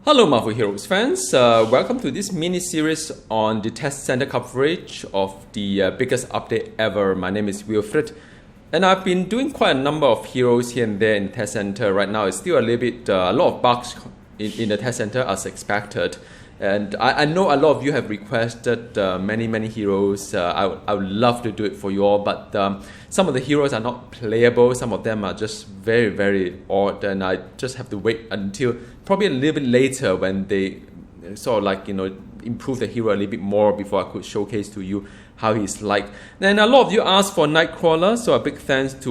Hello Marvel Heroes fans, welcome to this mini-series on the test center coverage of the biggest update ever. My name is Wilfred and I've been doing quite a number of heroes here and there in the test center. Right now it's still a lot of bugs in the test center as expected, and I know a lot of you have requested many heroes. I would love to do it for you all, but some of the heroes are not playable. Some of them are just very odd, and I just have to wait until probably a little bit later when they sort of like, improve the hero a little bit more before I could showcase to you how he's like. Then a lot of you asked for Nightcrawler, so a big thanks to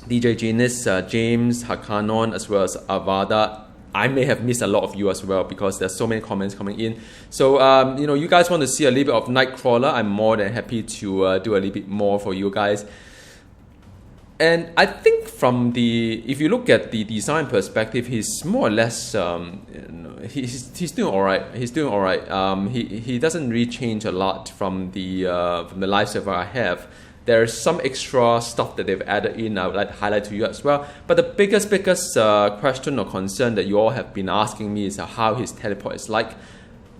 DJ Genius, James, Hakanon, as well as Avada. I may have missed a lot of you as well because there's so many comments coming in. So, you guys want to see a little bit of Nightcrawler, I'm more than happy to do a little bit more for you guys. And I think if you look at the design perspective, he's more or less, he's doing all right. He's doing all right. He doesn't really change a lot from the live server I have. There's some extra stuff that they've added in I would like to highlight to you as well. But the biggest question or concern that you all have been asking me is how his teleport is like.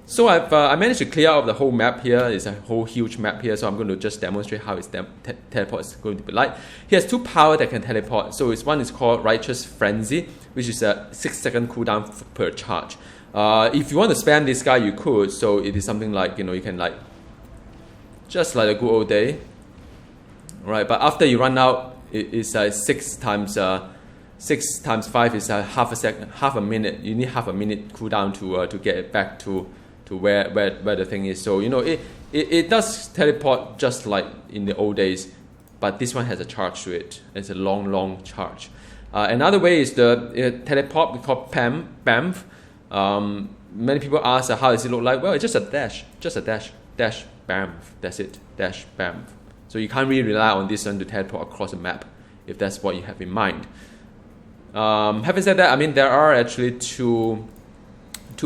So I managed to clear out the whole map here. It's a whole huge map here, so I'm going to just demonstrate how his teleport is going to be like. He has two power that can teleport. So one is called Righteous Frenzy, which is a 6-second cooldown per charge. If you want to spam this guy, you could. So it is something like, you can like, just like a good old day. Right, but after you run out, it's 6 times 5 is half a minute. You need half a minute cooldown to get it back to where the thing is. So it does teleport just like in the old days, but this one has a charge to it. It's a long charge. Another way is the teleport we call BAMF. Many people ask how does it look like? Well, it's just a dash, dash BAMF. That's it, dash BAMF. So you can't really rely on this one to teleport across the map if that's what you have in mind. Having said that, I mean there are actually two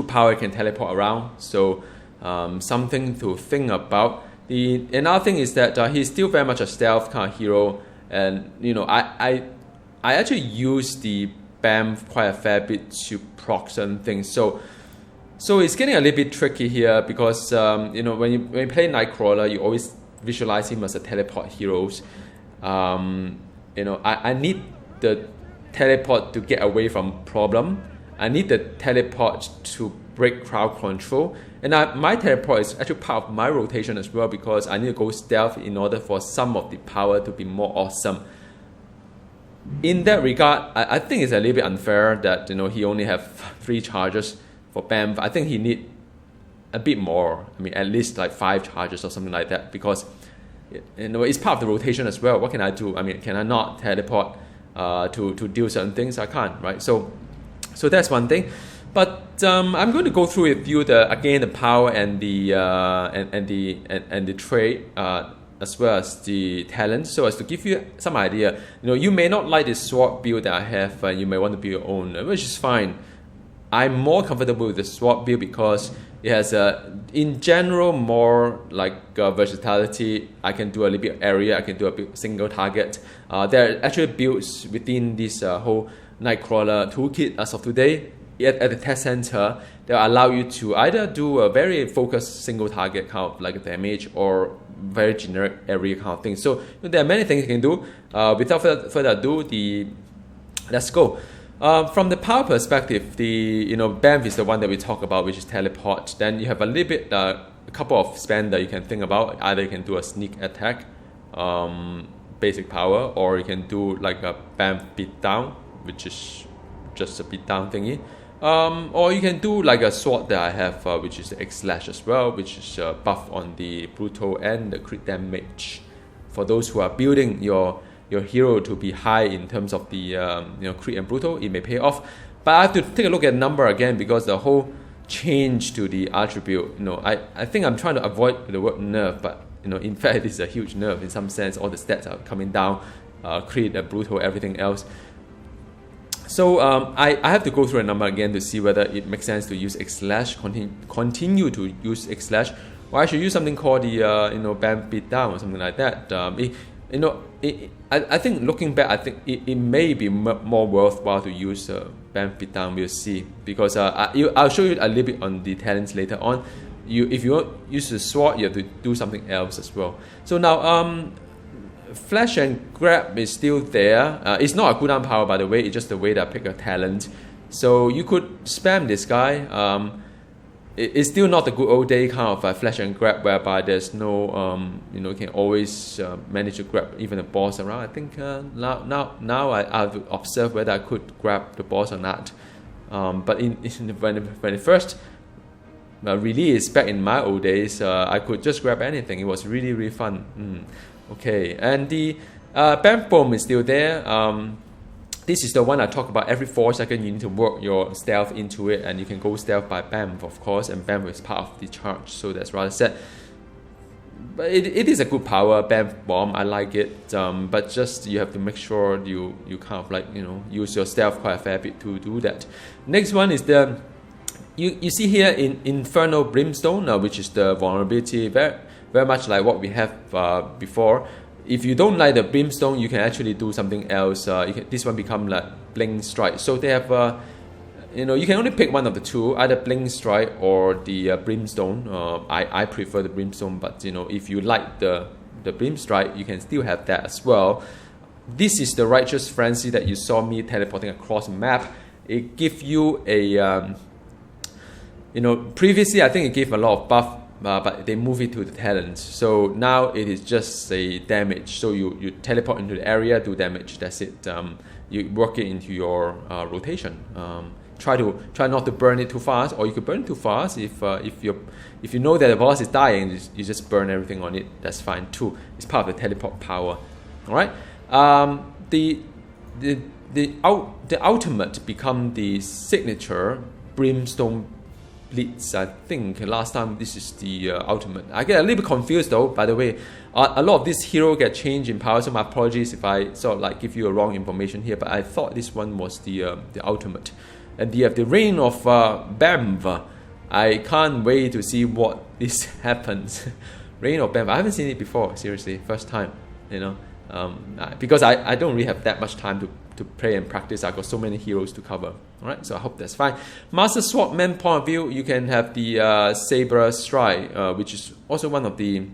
power can teleport around, so something to think about. Another thing is that he's still very much a stealth kind of hero, and I actually use the BAM quite a fair bit to proc certain things. So it's getting a little bit tricky here because when you play Nightcrawler, you always visualize him as a teleport heroes. I need the teleport to get away from problem. I need the teleport to break crowd control, and my teleport is actually part of my rotation as well because I need to go stealth in order for some of the power to be more awesome. In that regard, I think it's a little bit unfair that he only have 3 charges for BAM. I think he need a bit more. I mean, at least like 5 charges or something like that, because it's part of the rotation as well. What can I do? I mean, can I not teleport to deal certain things? I can't, right? So that's one thing. But I'm going to go through with you the power and the trait as well as the talent, so as to give you some idea. You may not like the sword build that I have. You may want to build your own, which is fine. I'm more comfortable with the sword build because it has in general more like versatility. I can do a little bit of area. I can do a bit single target. There are actually builds within this whole Nightcrawler toolkit as of today at the test center that allow you to either do a very focused single target kind of like damage or very generic area kind of thing. So there are many things you can do. Without further ado, let's go. From the power perspective, the BAMF is the one that we talk about, which is teleport. Then you have a little bit, a couple of spam that you can think about. Either you can do a sneak attack, basic power, or you can do like a BAMF beatdown, which is just a beatdown thingy. Or you can do like a sword that I have, which is X-Slash as well, which is buff on the brutal and the crit damage. For those who are building your hero to be high in terms of the crit and brutal, it may pay off. But I have to take a look at number again because the whole change to the attribute, I think I'm trying to avoid the word nerf, but in fact it is a huge nerf in some sense. All the stats are coming down, crit, brutal, everything else. So I have to go through a number again to see whether it makes sense to use X-Slash, continue to use X-Slash, or I should use something called the BAM beatdown or something like that. I think looking back, I think it may be more worthwhile to use Bam beat down. We'll see, because I'll show you a little bit on the talents later on. If you use the sword, you have to do something else as well. So now Flash and Grab is still there. It's not a cooldown power, by the way. It's just the way that I pick a talent. So you could spam this guy. It's still not the good old day kind of Flash and Grab, whereby there's no, you can always manage to grab even the boss around. I think now I've observed whether I could grab the boss or not. But when it first released back in my old days, I could just grab anything. It was really, really fun. Okay, and the Bam Bomb is still there. This is the one I talk about. Every 4 seconds you need to work your stealth into it, and you can go stealth by Bam, of course, and Bam is part of the charge, so that's rather sad. But it is a good power, Bam Bomb. I like it, but just you have to make sure you kind of use your stealth quite a fair bit to do that. Next one is the you see here in Infernal Brimstone, which is the vulnerability, very much like what we have before. If you don't like the Brimstone, you can actually do something else. This one become like Blink Strike. So they have, you can only pick one of the two, either Blink Strike or the Brimstone. I prefer the Brimstone, but if you like the Brim Strike, you can still have that as well. This is the Righteous Frenzy that you saw me teleporting across the map. It gives you a, previously I think it gave a lot of buff. But they move it to the talent, so now it is just a damage. So you teleport into the area, do damage. That's it. You work it into your rotation. Try not to burn it too fast, or you could burn it too fast. If you know that the boss is dying, you just burn everything on it. That's fine too. It's part of the teleport power. All right. The ultimate become the signature Brimstone Blitz. I think last time this is the ultimate. I get a little bit confused though, by the way. A lot of this hero get changed in power, so my apologies if I sort of give you a wrong information here, but I thought this one was the ultimate. And you have the Reign of Bamv. I can't wait to see what this happens. Reign of Bamv. I haven't seen it before, seriously, first time, because I don't really have that much time to play and practice. I got so many heroes to cover. All right, so I hope that's fine. Master Swordman point of view, you can have the Saber Strike, which is also one of the, you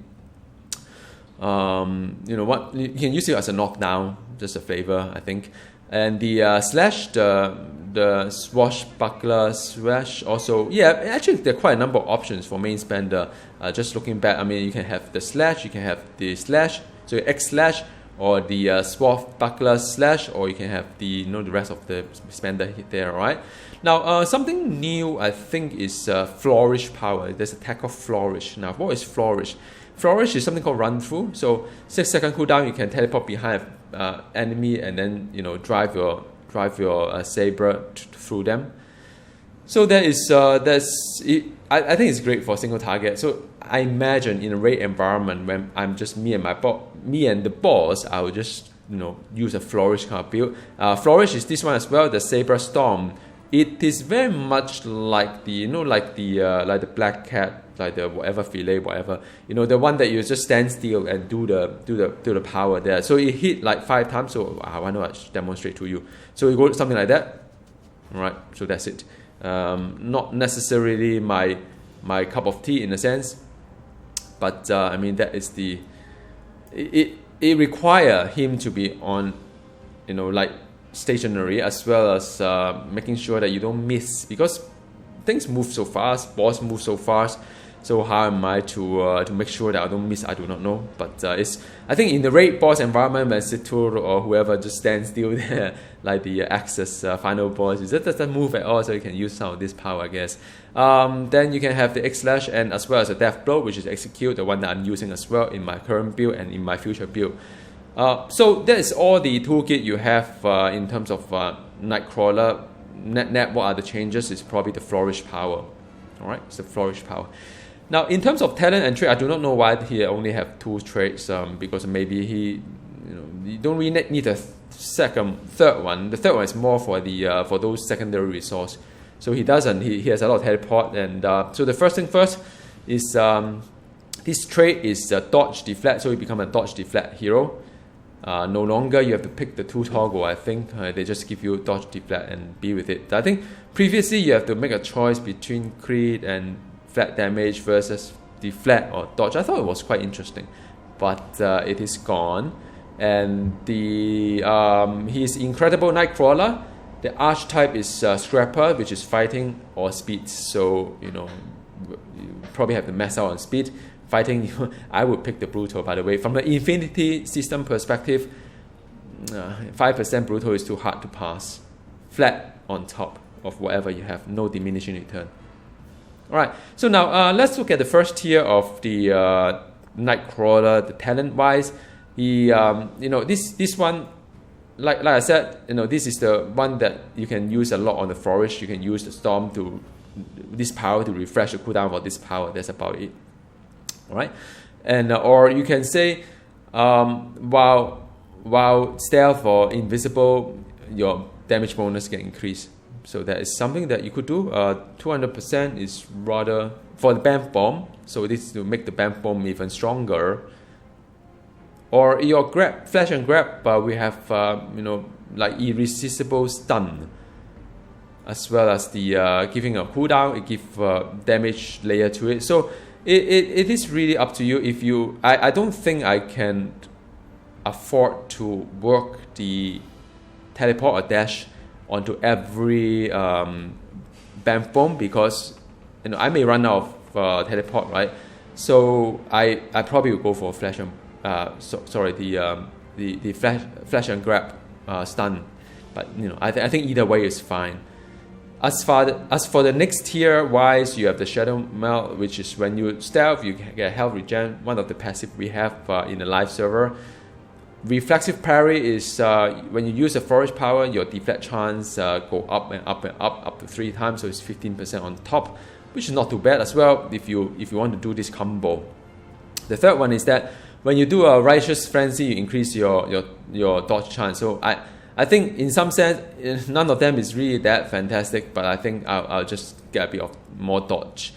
can use it as a knockdown, just a flavor, I think. And the Slash, the Swashbuckler Slash also, actually there are quite a number of options for main spender. Just looking back, I mean, you can have the Slash, you can have the Slash, so X Slash, or the Swashbuckler Slash, or you can have the the rest of the spender there. All right. Now something new I think is Flourish power. There's attack of Flourish. Now what is Flourish? Flourish is something called Run Through. So 6 second cooldown, you can teleport behind enemy and then drive your saber through them. So that is I think it's great for single target. So I imagine in a raid environment when I'm just me and the boss, I will just use a Flourish kind of build. Flourish is this one as well, the Saber Storm. It is very much like the like the Black Cat, like the whatever fillet, whatever. The one that you just stand still and do the power there. So it hit like 5 times. So why not I demonstrate to you? So you go something like that. All right. So that's it. Not necessarily my cup of tea in a sense, but I mean that is the it require him to be on like stationary, as well as making sure that you don't miss, because things move so fast, boss move so fast. So how am I to make sure that I don't miss? I do not know, but I think in the raid boss environment, when Situr or whoever just stands still there, like the Axis final boss, it just doesn't move at all, so you can use some of this power, I guess. Then you can have the X-Slash, and as well as the Death Blow, which is Execute, the one that I'm using as well in my current build and in my future build. So that is all the toolkit you have in terms of Nightcrawler. Net, what are the changes? It's probably the Flourish power. All right, it's the Flourish power. Now, in terms of talent and trait, I do not know why he only have 2 traits. Because maybe he, you don't really need a third one. The third one is more for the for those secondary resource. So he doesn't. He has a lot of teleport, and so the first thing first is this trait is dodge deflect. So he become a dodge deflect hero. No longer you have to pick the 2 toggle. I think they just give you dodge, deflect, and be with it. I think previously you have to make a choice between crit and flat damage versus deflect or dodge. I thought it was quite interesting, but it is gone. And the he's incredible Nightcrawler. The archetype is Scrapper, which is fighting or speed. So you probably have to mess out on speed. Fighting, I would pick the Brutal, by the way. From the Infinity system perspective, 5% Brutal is too hard to pass. Flat on top of whatever you have, no diminishing return. Alright, so now let's look at the first tier of the Nightcrawler, the talent-wise. He, this one, like I said, this is the one that you can use a lot on the Flourish. You can use the Storm this power to refresh the cooldown for this power. That's about it. Alright, and or you can say while stealth or invisible, your damage bonus can increase. So that is something that you could do. 200% is rather for the Bamf Bomb. So this is to make the Bamf Bomb even stronger. Or your grab, flash and grab, but we have like irresistible stun, as well as the giving a cooldown. It gives damage layer to it. So it is really up to you. If you, I don't think I can afford to work the teleport or dash onto every Bamf Bomb, because I may run out of teleport, right? So I probably will go for flash and the flash and grab stun, but I think either way is fine. As for the next tier wise, you have the Shadow Melt, which is when you stealth, you get health regen. One of the passive we have in the live server. Reflexive Parry is when you use a Flourish power, your deflect chance go up and up and up to 3 times, so it's 15% on top, which is not too bad as well if you want to do this combo. The third one is that when you do a Righteous Frenzy, you increase your dodge chance. So I think in some sense, none of them is really that fantastic, but I think I'll just get a bit of more dodge.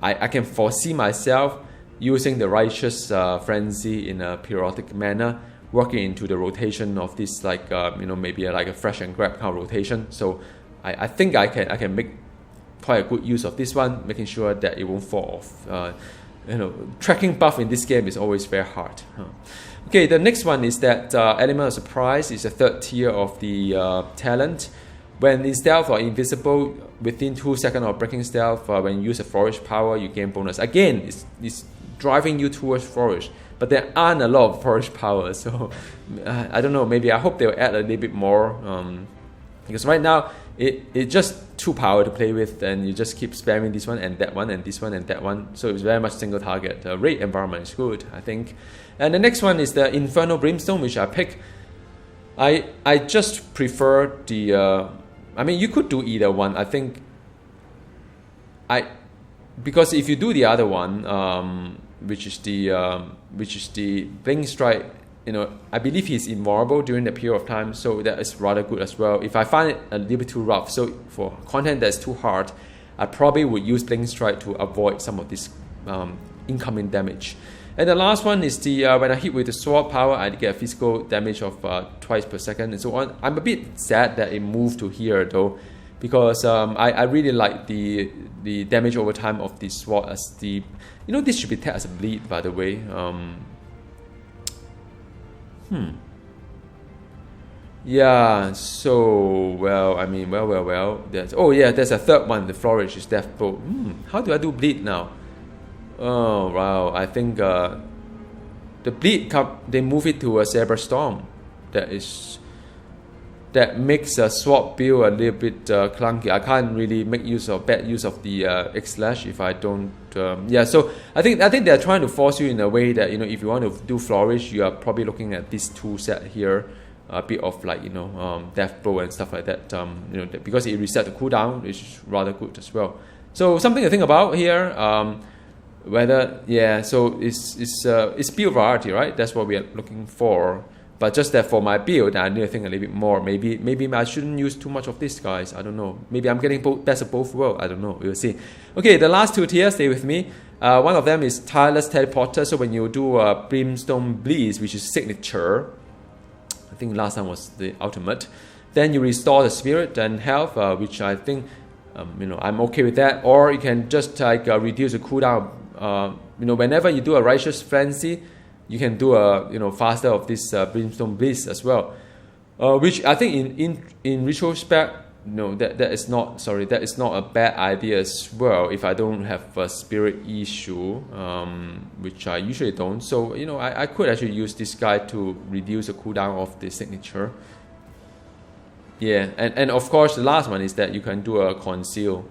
I can foresee myself using the Righteous Frenzy in a periodic manner, working into the rotation of this, like maybe like a flash and grab kind of rotation. So I think I can make quite a good use of this one, making sure that it won't fall off. Tracking buff in this game is always very hard. Okay, the next one is that Element of Surprise is a third tier of the talent. When in stealth or invisible, within 2 seconds of breaking stealth, when you use a Flourish power, you gain bonus. Again, it's driving you towards Flourish, but there aren't a lot of Flourish powers, so I don't know, maybe I hope they'll add a little bit more, because right now it's just 2 power to play with, and you just keep spamming this one and that one and this one and that one, so it's very much single target. Raid environment is good, I think. And the next one is the Infernal Brimstone, which I pick. I just prefer the you could do either one. I think because if you do the other one, which is the Blink Strike, I believe he's invulnerable during the period of time, so that is rather good as well. If I find it a little bit too rough, so for content that's too hard, I probably would use Blink Strike to avoid some of this incoming damage. And the last one is the when I hit with the sword power, I get a physical damage of twice per second and so on. I'm a bit sad that it moved to here though, because I really like the damage over time of the sword as the this should be tagged as a bleed, by the way. Yeah, so well. There's a third one. The Flourish is Death Bolt. How do I do bleed now? Oh wow, I think the bleed they move it to a Saber Storm. That makes a sword build a little bit clunky. I can't really make bad use of the X-Slash if I don't. So I think they're trying to force you in a way that if you want to do Flourish, you are probably looking at this tool set here, a bit of like Death Blow and stuff like that. Because it resets the cooldown, which is rather good as well. So something to think about here. So it's build variety, right? That's what we are looking for. But just that for my build, I need to think a little bit more. Maybe I shouldn't use too much of this, guys. I don't know. Maybe I'm getting best of both worlds. I don't know. We'll see. Okay, the last 2 tiers, stay with me. One of them is Tireless Teleporter. So when you do Brimstone Bleeds, which is signature, think last time was the ultimate. Then you restore the spirit and health, which I think, I'm okay with that. Or you can just like reduce the cooldown. Whenever you do a righteous frenzy, you can do a faster of this brimstone bliss as well. Which I think in retrospect, that is not a bad idea as well. If I don't have a spirit issue, which I usually don't, so I could actually use this guy to reduce the cooldown of the signature. Yeah, and of course the last one is that you can do a conceal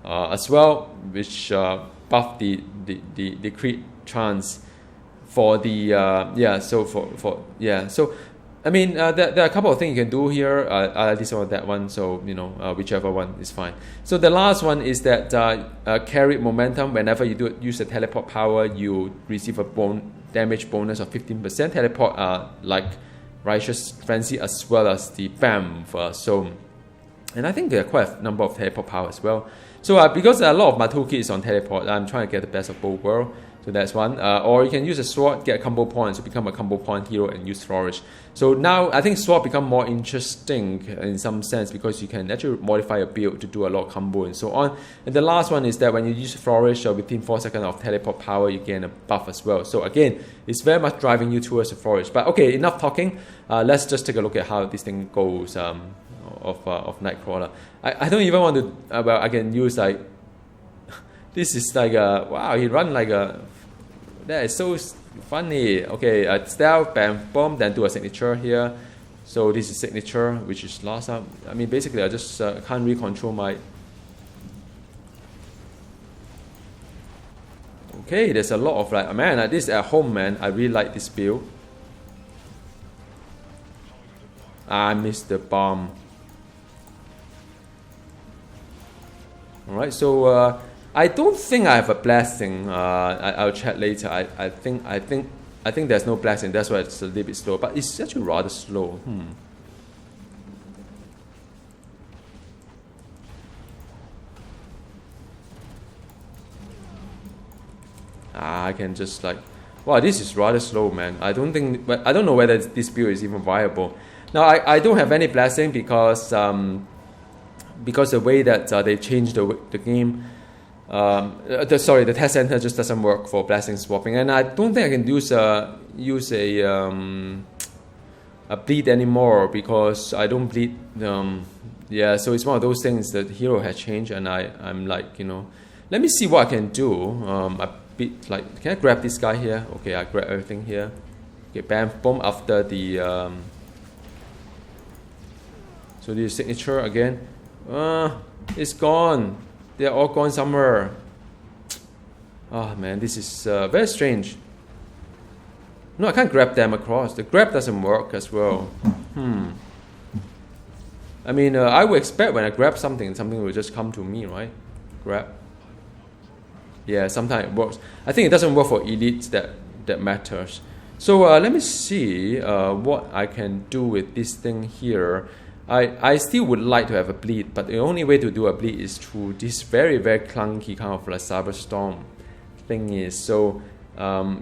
as well, which buff the crit chance for the So I mean, there are a couple of things you can do here. This one or that one, so whichever one is fine. So the last one is that carry momentum. Whenever you use a teleport power, you receive a damage bonus of 15%. Teleport like Righteous Frenzy as well as the BAM. And I think there are quite a number of teleport power as well. So because a lot of my toolkit is on teleport, I'm trying to get the best of both worlds. So that's one. Or you can use a sword, get combo points, so become a combo point hero and use flourish. So now I think sword become more interesting in some sense because you can actually modify your build to do a lot of combo and so on. And the last one is that when you use flourish within 4 seconds of teleport power, you gain a buff as well. So again, it's very much driving you towards the flourish. But okay, enough talking. Let's just take a look at how this thing goes of Nightcrawler. I don't even want to. I can use like. This is like wow, he run like a, that is so funny. Okay, stealth, bam, boom, then do a signature here. So this is signature, which is last time. I mean, basically, I just can't really control my. Okay, there's a lot of like, man, this at home, man. I really like this build. I missed the bomb. Alright, so I don't think I have a blessing. I'll check later. I think there's no blessing. That's why it's a little bit slow. But it's actually rather slow. I can just like, wow, this is rather slow, man. I don't know whether this build is even viable. Now I don't have any blessing because the way that they changed the game. The test center just doesn't work for blessing swapping, and I don't think I can use a bleed anymore because I don't bleed. Yeah, so it's one of those things that hero has changed, and I'm like, let me see what I can do. Can I grab this guy here? Okay, I grab everything here. Okay, bam, boom. After the so the signature again. It's gone. They're all gone somewhere. Oh man, this is very strange. No, I can't grab them across. The grab doesn't work as well. I mean, I would expect when I grab something will just come to me, right? Grab. Yeah, sometimes it works. I think it doesn't work for elites that matters. So let me see what I can do with this thing here. I still would like to have a bleed, but the only way to do a bleed is through this very, very clunky kind of like cyber storm thingy. So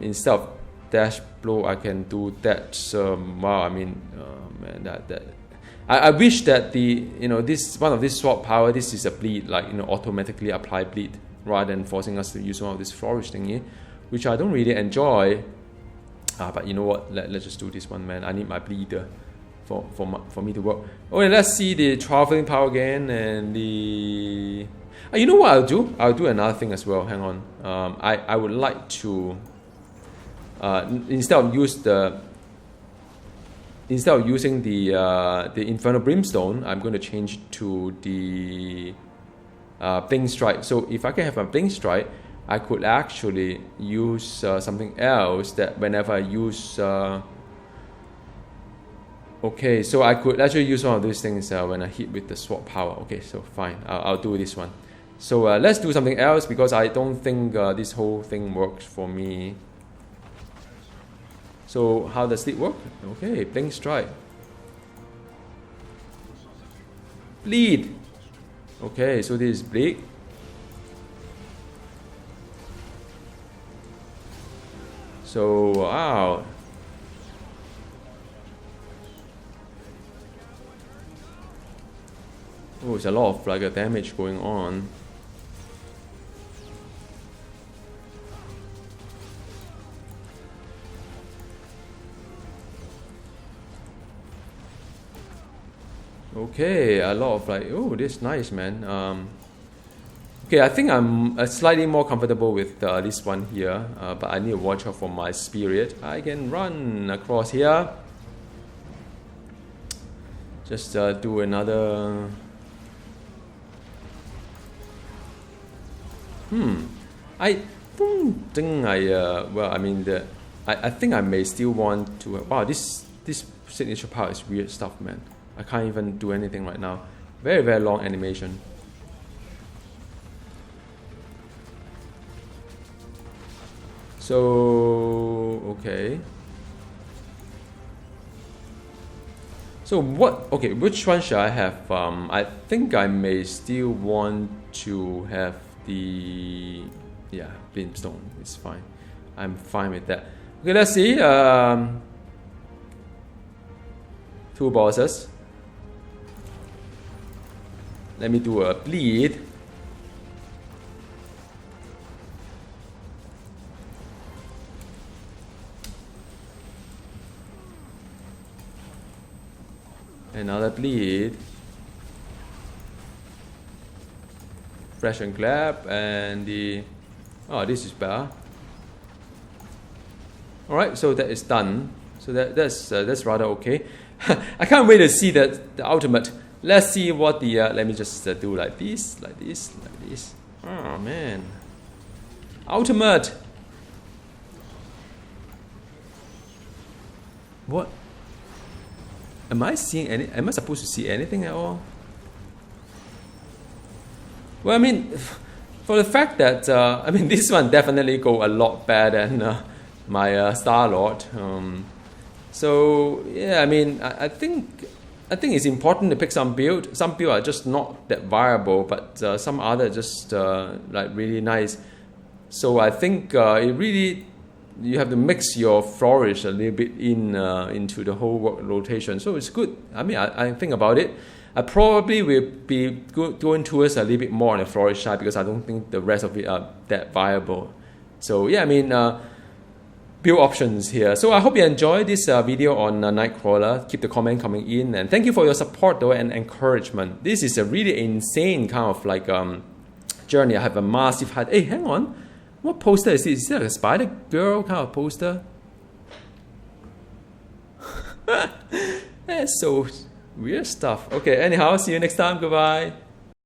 instead of dash blow, I can do that. Wow, I mean, man, I wish that this one of this sword power, this is a bleed, like automatically apply bleed rather than forcing us to use one of this flourish thingy, which I don't really enjoy. But you know what? Let's just do this one, man. I need my bleeder. For me to work. Okay, let's see the traveling power again and the. You know what I'll do? I'll do another thing as well. Hang on. I would like to instead of using the Infernal Brimstone, I'm going to change to the Blink Strike. So if I can have a Blink Strike, I could actually use something else that whenever I use. Okay, so I could actually use one of these things when I hit with the sword power. Okay, so fine, I'll do this one. So let's do something else because I don't think this whole thing works for me. So how does it work? Okay, Blink Strike. Bleed. Okay, so this is bleed. So wow. Oh, there's a lot of like damage going on. Okay, a lot of like, oh, this is nice, man. Okay, I think I'm slightly more comfortable with this one here, but I need to watch out for my spirit. I can run across here. Just do another. I don't think well, I mean, I think I may still want to. Wow, this signature power is weird stuff, man. I can't even do anything right now. Very, very long animation. So, okay. So what, okay, which one should I have? I think I may still want to have the, yeah, brimstone. It's fine. I'm fine with that. Okay, let's see. Two bosses. Let me do a bleed. Another bleed. Fresh and clap, and the, oh, this is better. All right, so that is done. So that's rather okay. I can't wait to see the ultimate. Let's see what the let me just do like this, like this, like this. Oh man, ultimate. What? Am I seeing any? Am I supposed to see anything at all? Well, I mean, for the fact that I mean, this one definitely go a lot better than my Star-Lord. So yeah, I mean, I think it's important to pick some build. Some build are just not that viable, but some other just like really nice. So I think it really, you have to mix your flourish a little bit into the whole rotation. So it's good. I mean, I think about it. I probably will be going towards a little bit more on the flourish side because I don't think the rest of it are that viable. So yeah, I mean, build options here. So I hope you enjoyed this video on Nightcrawler. Keep the comment coming in, and thank you for your support though and encouragement. This is a really insane kind of like journey. I have a massive height. Hey, hang on. What poster is this? Is it like a Spider Girl kind of poster? That's so weird stuff. Okay, anyhow, see you next time. Goodbye.